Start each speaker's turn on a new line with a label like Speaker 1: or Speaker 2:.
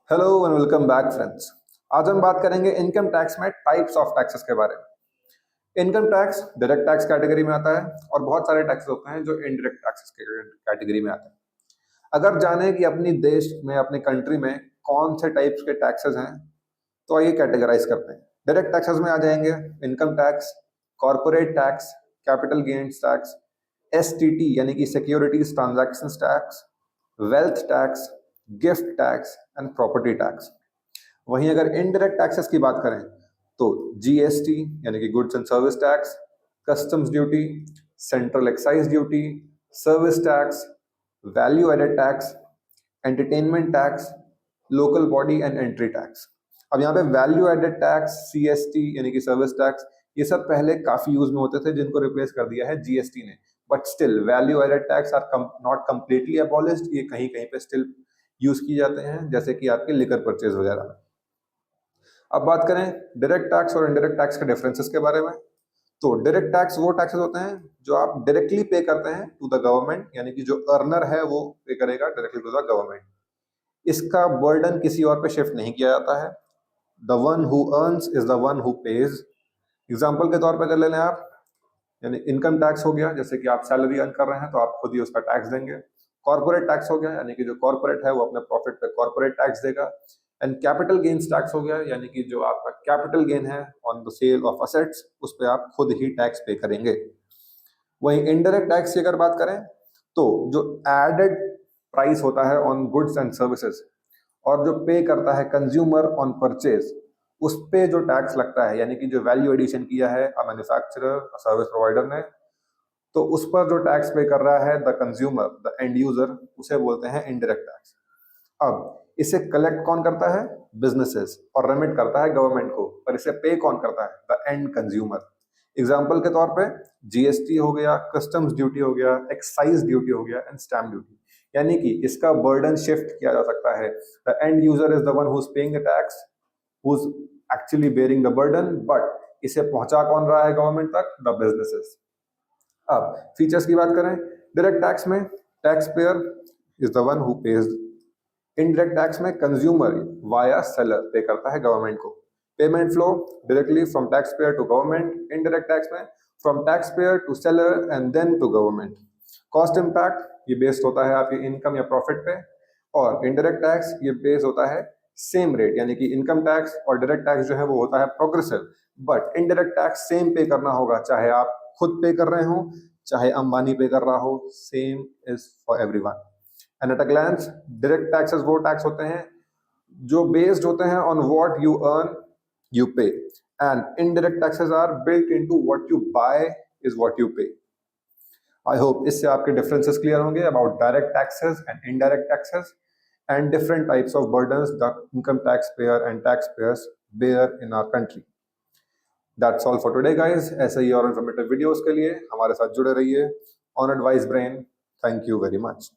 Speaker 1: Hello and welcome back friends. आज हम बात करेंगे इनकम टैक्स में टाइप्स ऑफ टैक्सेस के बारे में। Income tax direct tax category में आता है और बहुत सारे टैक्सेस होते हैं जो इनडायरेक्ट टैक्सेस कैटेगरी में आते हैं। अगर जाने कि अपनी देश में अपनी कंट्री में कौन से टाइप्स के टैक्सेस हैं तो आइए कैटेगराइज करते हैं। डायरेक्ट टैक्सेस में आ जाएंगे income tax, corporate tax, capital gains tax, STT यानी कि securities transaction tax, wealth tax, gift tax and property tax. वहीं अगर इनडायरेक्ट टैक्सेस की बात करें तो जीएसटी यानी कि goods and service tax, customs duty, central excise duty, service tax, value added tax, entertainment tax, local body and entry tax. अब यहाँ पे वैल्यू एडेड टैक्स, सीएसटी यानी कि सर्विस टैक्स, ये सब पहले काफी यूज में होते थे जिनको रिप्लेस कर दिया है जीएसटी ने। But still value added tax are not completely abolished, ये कहीं कहीं पे स्टिल यूज किए जाते हैं, जैसे कि आपके लिकर परचेज वगैरह। अब बात करें डायरेक्ट टैक्स और इनडायरेक्ट टैक्स के डिफरेंसेस के बारे में, तो डायरेक्ट टैक्स वो टैक्सेस होते हैं जो आप डायरेक्टली पे करते हैं टू द गवर्नमेंट, यानी कि जो अर्नर है वो पे करेगा डायरेक्टली टू द गवर्नमेंट। इसका बर्डन किसी और पे शिफ्ट नहीं किया जाता है। The one who earns is the one who page. Example के तौर पर कर ले लें आप, यानी इनकम टैक्स हो गया, जैसे कि आप सैलरी अर्न कर रहे हैं तो आप खुद ही उसका टैक्स देंगे। कॉर्पोरेट टैक्स हो गया, यानी कि जो कॉर्पोरेट है वो अपने प्रॉफिट पे कॉर्पोरेट टैक्स देगा। एंड कैपिटल गेन्स टैक्स हो गया, यानी कि जो आपका कैपिटल गेन है on the sale of assets, उस पर आप खुद ही टैक्स पे करेंगे। वहीं इनडायरेक्ट टैक्स की अगर बात करें तो जो एडेड प्राइस होता है ऑन गुड्स एंड सर्विसेज और जो पे करता है कंज्यूमर ऑन परचेज, उस पे जो टैक्स लगता है, यानी कि जो वैल्यू एडिशन किया है मैन्युफैक्चरर सर्विस प्रोवाइडर ने, तो उस पर जो टैक्स पे कर रहा है the consumer, the end user, उसे बोलते हैं इनडायरेक्ट टैक्स। अब इसे कलेक्ट कौन करता है? बिजनेसेस, और रेमिट करता है गवर्नमेंट को, पर इसे पे कौन करता है? The end consumer. एग्जाम्पल के तौर पे जीएसटी हो गया, कस्टम्स ड्यूटी हो गया, एक्साइज ड्यूटी हो गया एंड स्टैम्प ड्यूटी। यानी कि इसका बर्डन शिफ्ट किया जा सकता है। The end user is the one who is paying the tax, who is actually bearing the burden, but इसे पहुंचा कौन रहा है गवर्नमेंट तक? The businesses. अब फीचर्स की बात करें, डायरेक्ट टैक्स में tax payer is the one who pays. Indirect tax में कंज्यूमर वाया सेलर पे करता है गवर्नमेंट को। Payment flow directly from tax payer to government. Indirect tax में from tax payer to seller and then to government. Cost impact ये based होता है आपकी income या प्रॉफिट पे, और इनडायरेक्ट टैक्स ये बेस्ड होता है सेम रेट, यानी कि इनकम टैक्स और डायरेक्ट टैक्स जो है वो होता है progressive, but indirect tax same पे करना होगा, चाहे आप खुद पे कर रहे हो चाहे अंबानी पे कर रहा हो, same is for everyone. And at a glance, direct taxes वो टैक्स होते हैं जो बेस्ड होते हैं on what you earn you pay, and indirect taxes are built into what you buy is what you pay. I hope इससे आपके differences clear होंगे about direct taxes and indirect taxes and different types of burdens the income taxpayer and taxpayers bear in our country. That's all for today guys. ऐसे ही और informative videos के लिए हमारे साथ जुड़े रहिए on Advice Brain. Thank you very much.